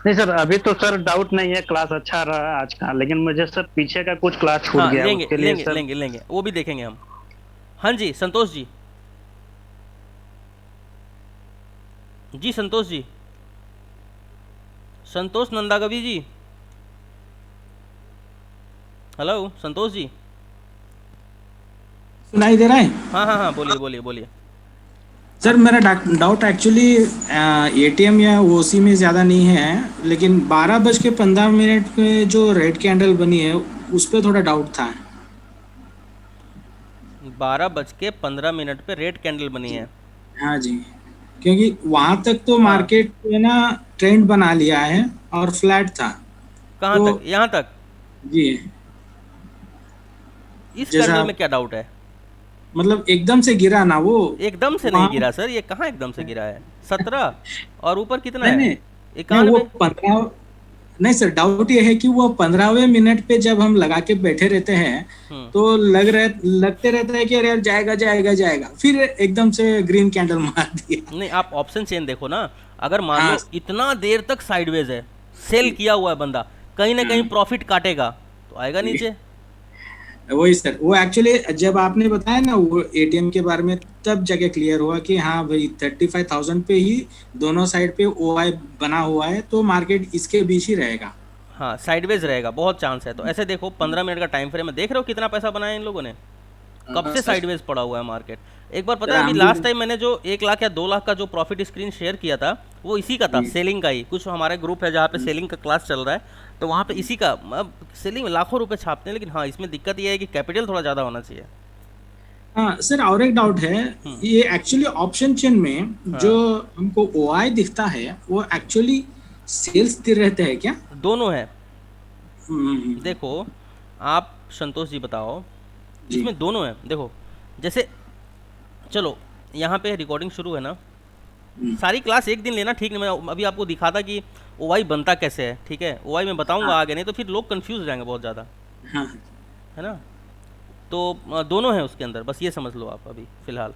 नहीं सर, अभी तो सर डाउट नहीं है, क्लास अच्छा रहा आज का, लेकिन मुझे सर पीछे का कुछ क्लास छूट हाँ, गया, लेंगे उसके लिए लेंगे सर। लेंगे वो भी देखेंगे हम। हाँ जी संतोष जी। जी संतोष जी, संतोष नंदागवी जी। हेलो संतोष जी। सुनाई दे रहा है? हाँ हाँ हाँ, बोलिए बोलिए बोलिए। सर मेरा डाउट एक्चुअली एटीएम या ओसी में ज़्यादा नहीं है, लेकिन 12:15 पे जो रेड कैंडल बनी है उस पर थोड़ा डाउट था। 12:15 पे रेड कैंडल बनी है? हाँ जी, क्योंकि वहाँ तक तो हाँ। मार्केट ने ना ट्रेंड बना लिया है और फ्लैट था। कहाँ तो, तक? यहाँ तक? जी। इस जैसा कैंडल में क्या डाउट है? मतलब एकदम से गिरा ना वो। एकदम से नहीं गिरा सर, ये कहाँ एकदम से गिरा है? 17 और ऊपर कितना है? नहीं, 91। 15 नहीं सर, डाउट ये है कि वो 15वें मिनट पे जब हम लगा के बैठे रहते हैं तो लगते रहता है कि अरे यार जाएगा जाएगा जाएगा, फिर एकदम से ग्रीन कैंडल मार दिया। नहीं, आप ऑप्शन चेन देखो ना, अगर मान हाँ। लो इतना देर तक साइडवेज है, सेल किया हुआ है बंदा, कहीं ना कहीं प्रॉफिट काटेगा तो आएगा नीचे। वही सर, वो एक्चुअली जब आपने बताया ना वो एटीएम के बारे में, तब जगह क्लियर हुआ कि हाँ भाई 35,000 पे ही दोनों साइड पे ओआई बना हुआ है, तो मार्केट इसके बीच ही रहेगा। हाँ साइडवेज रहेगा, बहुत चांस है। तो ऐसे देखो 15 मिनट का टाइम फ्रेम है, देख रहे हो कितना पैसा बनाया इन लोगों ने? कब से सर साइडवेज पड़ा हुआ है मार्केट। एक बार सर पता है अभी हम लास्ट भी टाइम मैंने जो 1 लाख या 2 लाख का जो प्रॉफिट स्क्रीन शेयर किया था वो इसी का था, जी सेलिंग का ही। कुछ हमारे ग्रुप है जहाँ पे सेलिंग का क्लास चल रहा है, तो वहाँ पे इसी का अब सेलिंग में लाखों रुपए छापते हैं, लेकिन हाँ इसमें दिक्कत ये है कि कैपिटल थोड़ा ज़्यादा होना चाहिए। हाँ सर, और एक डाउट है, हम्म। ये एक्चुअली ऑप्शन चेन में जो हाँ, हमको ओआई दिखता है वो एक्चुअली सेल्स दे रहते हैं क्या? दोनों है। हम्म, देखो आप संतोष जी बताओ, जी इसमें दोनों है। देखो जैसे चलो यहाँ पे रिकॉर्डिंग शुरू है ना, हम्म, सारी क्लास एक दिन लेना ठीक नहीं। मैं अभी आपको दिखाता कि ओवाई बनता कैसे है, ठीक है, ओवाई मैं बताऊंगा हाँ आगे, नहीं तो फिर लोग कंफ्यूज हो जाएंगे बहुत ज़्यादा, हाँ है ना। तो दोनों हैं उसके अंदर, बस ये समझ लो आप अभी फ़िलहाल।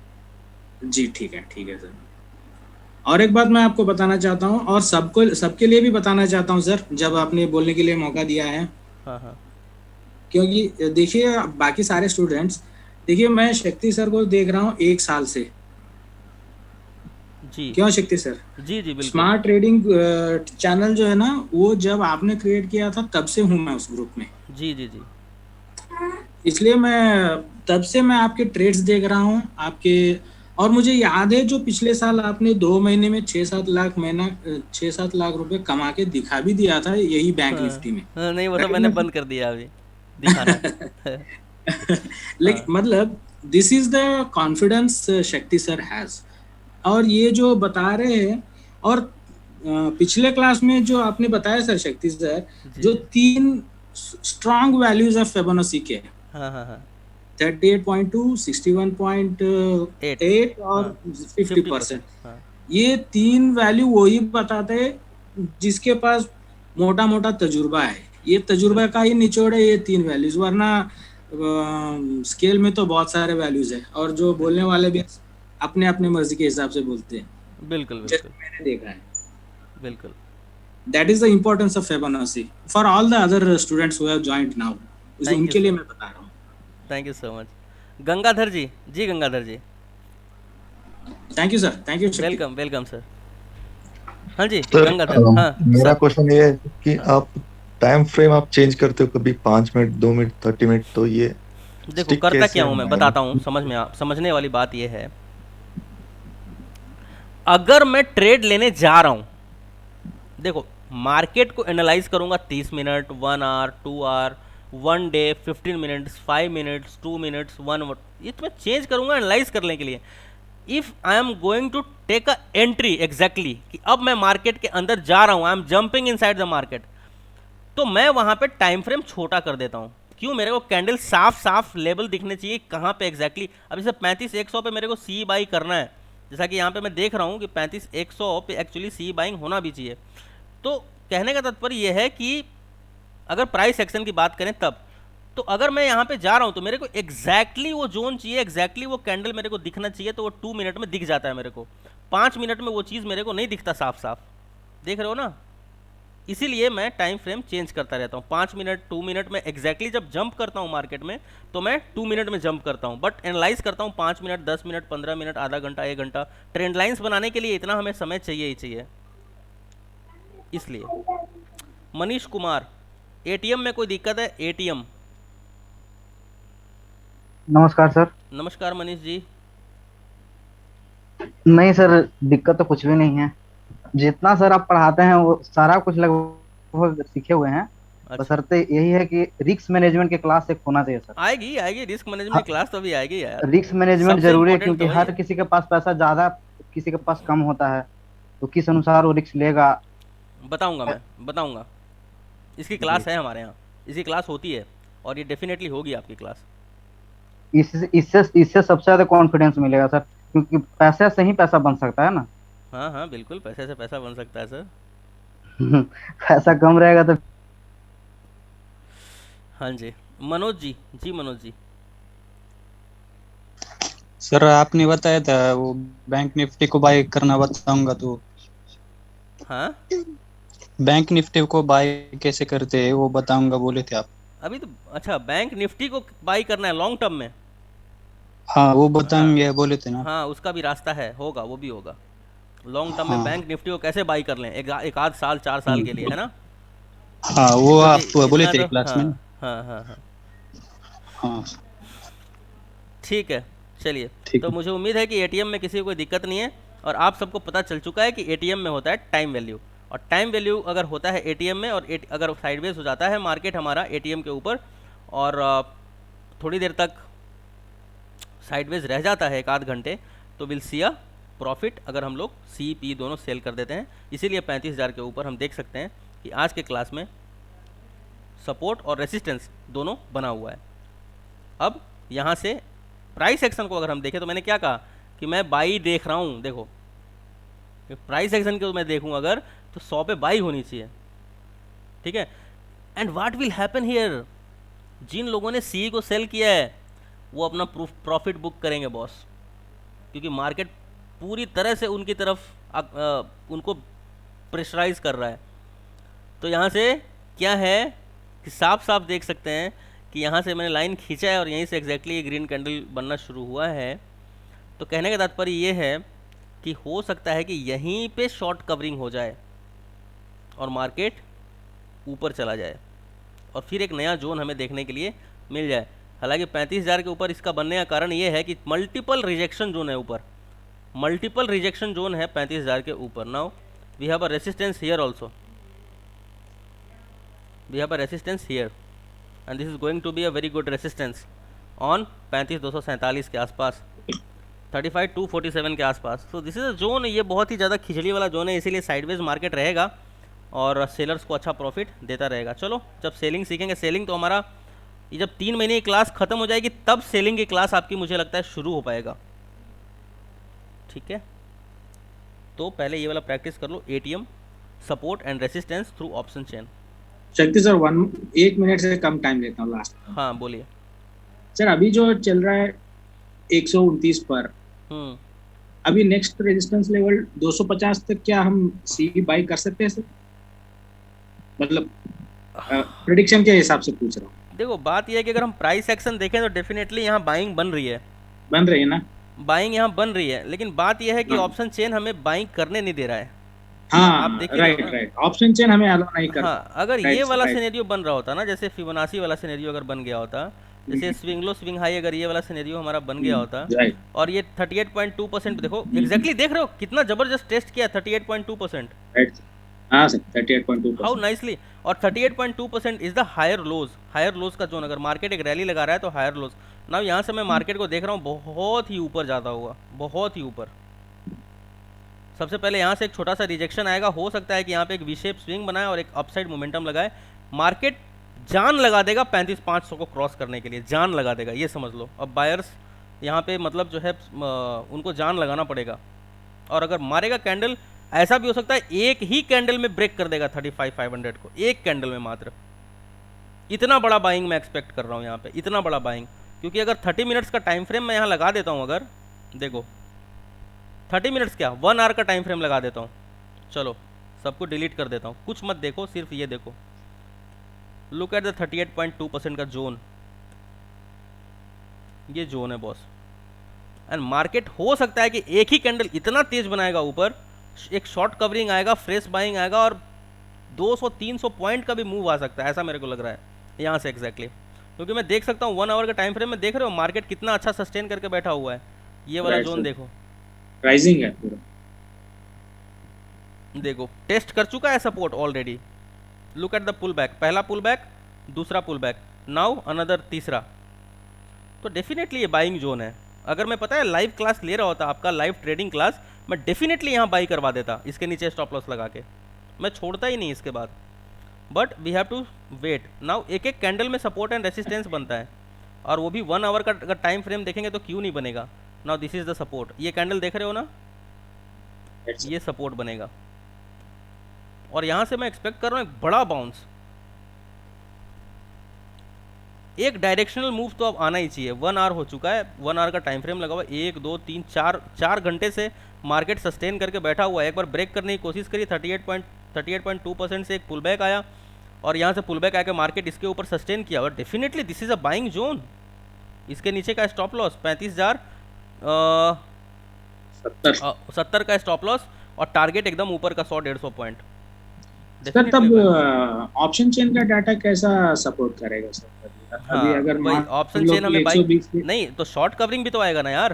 जी, ठीक है सर। और एक बात मैं आपको बताना चाहता हूँ और सबको सबके लिए भी बताना चाहता हूँ सर, जब आपने बोलने के लिए मौका दिया है, हाँ हाँ क्योंकि देखिए बाकी सारे स्टूडेंट्स, देखिए मैं शक्ति सर को देख रहा हूँ 1 साल से। जी क्यों शक्ति सर? जी जी बिल्कुल। स्मार्ट ट्रेडिंग चैनल जो है ना, वो जब आपने क्रिएट किया था तब से हूँ मैं उस ग्रुप में। जी जी जी इसलिए मैं तब से मैं आपके ट्रेड्स देख रहा हूँ आपके। और मुझे याद है जो पिछले साल आपने 2 महीने में 6-7 लाख महीना 6-7 लाख रुपए कमा के दिखा भी दिया था यही बैंक हाँ निफ्टी में। हाँ, नहीं वो सब राइट मैंने ना बंद कर दिया अभी दिखाना। हाँ लेकिन मतलब दिस इज द कॉन्फिडेंस शक्ति सर हैज। और ये जो बता रहे हैं, और पिछले क्लास में जो आपने बताया सर शक्ति सर, जी जो जी 3 स्ट्रॉन्ग वैल्यूज ऑफ फिबोनाची के, हाँ हाँ हाँ 38.2, 8 61.8 और हाँ 50%, 50%। हाँ ये 3 वैल्यू वही बताते हैं जिसके पास मोटा मोटा तजुर्बा है। ये तजुर्बा बिल्कुल का ही निचोड़ है ये 3 वैल्यूज, वरना स्केल में तो बहुत सारे वैल्यूज है और जो बोलने बिल्कुल वाले भी अपने अपने मर्जी के हिसाब से बोलते हैं, बिल्कुल जैसे बिल्कुल मैंने देखा है। बिल्कुल। That is the importance of Fibonacci for all the other students who have joined now, thank you उनके लिए सर, मैं बता रहा हूँ। Thank you so much. Gangadhar ji, जी Gangadhar ji, thank you sir, thank you Shakti. Welcome welcome sir. हाँ जी सर गंगाधर, हाँ मेरा सर। क्वेश्चन ये है कि हाँ आप टाइम फ्रेम आप चेंज करते हो कभी 5 मिनट 2 मिनट 30 मिनट, तो ये देखो स्टिक करता कैसे क्या हूँ मैं होना है? बताता हूँ, समझ में आप समझने वाली बात ये है, अगर मैं ट्रेड लेने जा रहा हूँ, देखो मार्केट को एनालाइज करूंगा 30 minute, 1 hour, 2 hour, 1 day, 15 minutes, 5 minutes, 2 minutes, 1 hour, ये तो मैं चेंज करूंगा एनालाइज करने के लिए। If I am going to take a entry exactly कि अब मैं मार्केट के अंदर जा रहा हूं, I am jumping inside the market, तो मैं वहां पे टाइम फ्रेम छोटा कर देता हूं। क्यों? मेरे को कैंडल साफ साफ लेवल दिखने चाहिए कहाँ पे एग्जैक्टली। अब जैसे 35,100 पे मेरे को सी बाई करना है, जैसा कि यहाँ पे मैं देख रहा हूँ कि 35,100 पे एक्चुअली सी बाइंग होना भी चाहिए। तो कहने का तात्पर्य यह है कि अगर प्राइस एक्शन की बात करें तब, तो अगर मैं यहाँ पे जा रहा हूँ तो मेरे को एग्जैक्टली वो जोन चाहिए, एग्जैक्टली वो कैंडल मेरे को दिखना चाहिए, तो वो 2 मिनट में दिख जाता है मेरे को। 5 मिनट में वो चीज़ मेरे को नहीं दिखता साफ साफ, देख रहे हो ना। इसीलिए मैं टाइम फ्रेम चेंज करता रहता हूँ। 5 मिनट 2 मिनट में एग्जैक्टली जब जंप करता हूँ मार्केट में, तो मैं 2 मिनट में जंप करता हूँ, बट एनालाइज करता हूँ 5 मिनट 10 मिनट 15 मिनट, आधा घंटा 1 घंटा। ट्रेंड लाइंस बनाने के लिए इतना हमें समय चाहिए ही चाहिए। इसलिए मनीष कुमार, एटीएम में कोई दिक्कत है? एटीएम। नमस्कार सर। नमस्कार मनीष जी। नहीं सर, दिक्कत तो कुछ भी नहीं है। जितना सर आप पढ़ाते हैं वो सारा कुछ लगभग सीखे हुए हैं। अच्छा, बशर्ते यही है कि रिस्क मैनेजमेंट की क्लास एक होना चाहिए सर। आएगी आएगी रिस्क मैनेजमेंट हाँ, क्लास तो अभी आएगी यार। रिस्क मैनेजमेंट सबसे जरूरी है इम्पोर्टेंट तो क्योंकि वही हर है। किसी के पास पैसा ज्यादा, किसी के पास कम होता है, तो किस अनुसार वो रिस्क लेगा। बताऊंगा, मैं बताऊंगा। इसकी क्लास है हमारे यहाँ, इसकी क्लास होती है और ये डेफिनेटली होगी आपकी क्लास। इससे इससे इससे सबसे ज्यादा कॉन्फिडेंस मिलेगा सर, क्योंकि पैसे से ही पैसा बन सकता है ना। हाँ हाँ बिल्कुल, पैसे से पैसा बन सकता है सर। पैसा कम रहेगा तो हाँ जी मनोज जी, जी मनोज जी। सर आपने बताया था वो बैंक निफ्टी को बाय करना, बताऊंगा तो हाँ बैंक निफ्टी को बाय कैसे करते हैं वो बताऊंगा बोले थे आप। अभी तो अच्छा, बैंक निफ्टी को बाई करना है लॉन्ग टर्म में। हाँ वो हाँ बताएंगे बोले थे ना। हाँ, उसका भी रास्ता है, होगा, वो भी होगा। लॉन्ग टर्म में हाँ बैंक निफ्टी को कैसे बाई कर लें, एक आध साल 4 साल के लिए, है ना। हाँ वो आप क्योंकि बोले इतना थे तो क्लास हाँ में ना। हाँ हाँ हाँ। हाँ ठीक है, चलिए। ठीक तो है। मुझे उम्मीद है कि एटीएम में किसी को कोई दिक्कत नहीं है, और आप सबको पता चल चुका है कि एटीएम में होता है टाइम वैल्यू, और टाइम वैल्यू अगर होता है एटीएम में, और अगर साइडवेज हो जाता है मार्केट हमारा एटीएम के ऊपर, और थोड़ी देर तक साइडवेज रह जाता है 1 आध घंटे, तो विल सी अ प्रॉफिट अगर हम लोग सी पी दोनों सेल कर देते हैं। इसीलिए 35,000 के ऊपर हम देख सकते हैं कि आज के क्लास में सपोर्ट और रेसिस्टेंस दोनों बना हुआ है। अब यहाँ से प्राइस एक्शन को अगर हम देखें तो मैंने क्या कहा कि मैं बाई देख रहा हूँ। देखो प्राइस एक्शन को मैं देखूँ अगर तो 100 पे बाई होनी चाहिए, ठीक है। And what will happen here, जिन लोगों ने सी को सेल किया है वो अपना प्रॉफिट बुक करेंगे बॉस, क्योंकि मार्केट पूरी तरह से उनकी तरफ उनको प्रेशराइज कर रहा है। तो यहाँ से क्या है कि साफ साफ देख सकते हैं कि यहाँ से मैंने लाइन खींचा है और यहीं से एग्जैक्टली ये ग्रीन कैंडल बनना शुरू हुआ है। तो कहने का तात्पर्य ये है कि हो सकता है कि यहीं पे शॉर्ट कवरिंग हो जाए और मार्केट ऊपर चला जाए और फिर एक नया जोन हमें देखने के लिए मिल जाए। हालांकि 35,000 के ऊपर इसका बनने का कारण ये है कि मल्टीपल रिजेक्शन जोन है, ऊपर मल्टीपल रिजेक्शन जोन है 35,000 के ऊपर। Now we have a resistance here also, we have a resistance here, and this is going to be a very good resistance on 35,247 के आसपास, 35,247 के आसपास। तो दिस इज अ जोन, ये बहुत ही ज़्यादा खिचड़ी वाला जोन है, इसीलिए साइडवेज मार्केट रहेगा और सेलर्स को अच्छा प्रॉफिट देता रहेगा। चलो जब सेलिंग सीखेंगे, सेलिंग तो हमारा ये जब 3 महीने की क्लास ख़त्म हो जाएगी तब सेलिंग की क्लास आपकी मुझे लगता है शुरू हो पाएगा, ठीक है। तो पहले ये वाला प्रैक्टिस कर लो, ATM support and resistance through option chain. Shakti sir 1 minute से कम टाइम लेता हूँ लास्ट। हाँ बोलिए सर अभी जो चल रहा है 129 पर, अभी नेक्स्ट रेजिस्टेंस लेवल 250 तक क्या हम सी बाई कर सकते हैं सर? मतलब प्रेडिक्शन के हिसाब से पूछ रहा हूँ। देखो बात यह है कि अगर हम प्राइस एक्शन देखें तो डेफिनेटली यहाँ बाइंग बन रही है, बन रही है ना, बाइंग यहाँ बन रही है, लेकिन बात यह है कि ऑप्शन चेन हमें बाइंग करने नहीं दे रहा है। हाँ आप देखिए राइट, ऑप्शन चेन हमें अलाउ नहीं करता। हाँ, अगर ये वाला सिनेरियो बन रहा होता ना, जैसे फिबोनाची वाला सिनेरियो अगर बन गया होता, जैसे स्विंग लो स्विंग हाई, अगर ये वाला सिनेरियो हमारा बन गया होता और ये 38.2%, देखो एग्जैक्टली देख रहे हो कितना जबरदस्त टेस्ट किया, 38.2%। हाँ सर 38.2%। हाउ नाइसली, और 38.2% इज द हायर लोज का जोन। अगर मार्केट एक रैली लगा रहा है तो हायर लोज। ना यहाँ से मैं मार्केट को देख रहा हूँ बहुत ही ऊपर जाता हुआ, बहुत ही ऊपर। सबसे पहले यहाँ से एक छोटा सा रिजेक्शन आएगा, हो सकता है कि यहाँ पे एक वी शेप स्विंग बनाए और एक अपसाइड मोमेंटम लगाए, मार्केट जान लगा देगा 35,500 को क्रॉस करने के लिए, जान लगा देगा, ये समझ लो। अब बायर्स यहाँ पे मतलब जो है उनको जान लगाना पड़ेगा, और अगर मारेगा कैंडल, ऐसा भी हो सकता है एक ही कैंडल में ब्रेक कर देगा 35,500 को, एक कैंडल में मात्र। इतना बड़ा बाइंग मैं एक्सपेक्ट कर रहा हूँ यहाँ पे, इतना बड़ा बाइंग, क्योंकि अगर 30 मिनट्स का टाइम फ्रेम मैं यहाँ लगा देता हूँ, अगर देखो 30 मिनट्स क्या 1 आवर का टाइम फ्रेम लगा देता हूँ। चलो सबको डिलीट कर देता हूँ, कुछ मत देखो, सिर्फ ये देखो, लुक एट द 38.2% का जोन, ये जोन है बॉस। एंड मार्केट हो सकता है कि एक ही कैंडल इतना तेज बनाएगा ऊपर, एक शॉर्ट कवरिंग आएगा, फ्रेश बाइंग आएगा और 200-300 पॉइंट का भी मूव आ सकता है, ऐसा मेरे को लग रहा है यहाँ से एग्जैक्टली। क्योंकि मैं देख सकता हूँ 1 आवर का टाइम फ्रेम में, देख रहे हो मार्केट कितना अच्छा सस्टेन करके बैठा हुआ है। ये वाला जोन देखो, राइजिंग है पूरा, देखो टेस्ट कर चुका है support already. Look at the pull back, पहला पुल बैक, दूसरा पुल बैक, नाउ अनदर तीसरा। तो डेफिनेटली ये बाइंग जोन है। अगर मैं पता है लाइव क्लास ले रहा होता, आपका लाइव ट्रेडिंग क्लास, मैं डेफिनेटली यहाँ बाई करवा देता, इसके नीचे स्टॉप लॉस लगा के, मैं छोड़ता ही नहीं इसके बाद। But we have to wait now, एक एक कैंडल में सपोर्ट एंड रेसिस्टेंस बनता है, और वो भी 1 आवर का अगर टाइम फ्रेम देखेंगे तो क्यों नहीं बनेगा। Now this is the support, ये कैंडल देख रहे हो ना, ये सपोर्ट बनेगा, और यहाँ से मैं एक्सपेक्ट कर रहा हूँ एक बड़ा बाउंस, एक डायरेक्शनल मूव तो अब आना ही चाहिए। 1 आवर हो चुका है, 1 आवर का टाइम फ्रेम लगा हुआ, 1 2 3 4 घंटे से मार्केट सस्टेन करके बैठा हुआ है। एक बार ब्रेक करने की कोशिश करी, 38.2% से एक पुल बैक आया, और यहाँ से पुल बैक आकर मार्केट इसके ऊपर सस्टेन किया, और definitely this is a buying zone. इसके नीचे का स्टॉप लॉस 35,070 का स्टॉप लॉस, और टारगेट एकदम ऊपर का 100-150 पॉइंट। सर तब ऑप्शन चेन का डाटा कैसा सपोर्ट करेगा सर? हाँ अभी अगर वही मान ऑप्शन लो चेन कि हमें बाई 120 के नहीं तो शॉर्ट कवरिंग भी तो आएगा ना यार,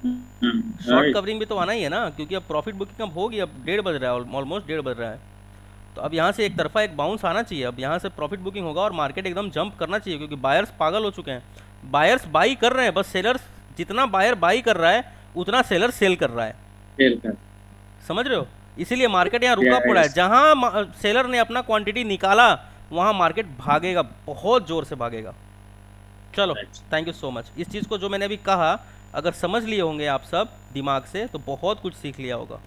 शॉर्ट राइट कवरिंग भी तो आना ही है ना, क्योंकि अब प्रॉफिट बुकिंग अब होगी, अब 1:30 बज रहा है, ऑलमोस्ट 1:30 बज रहा है, तो अब यहाँ से एक तरफा एक बाउंस आना चाहिए, अब यहाँ से प्रॉफिट बुकिंग होगा और मार्केट एकदम जंप करना चाहिए, क्योंकि बायर्स पागल हो चुके हैं, बायर्स बाई कर रहे हैं, बस सेलर्स जितना बायर बाई कर रहा है उतना सेलर सेल कर रहा है, सेल कर समझ रहे हो, इसीलिए मार्केट यहाँ रुका पड़ा है, यस जहाँ सेलर ने अपना क्वांटिटी निकाला वहाँ मार्केट भागेगा, बहुत जोर से भागेगा। चलो थैंक यू सो मच। इस चीज़ को जो मैंने अभी कहा अगर समझ लिए होंगे आप सब दिमाग से तो बहुत कुछ सीख लिया होगा।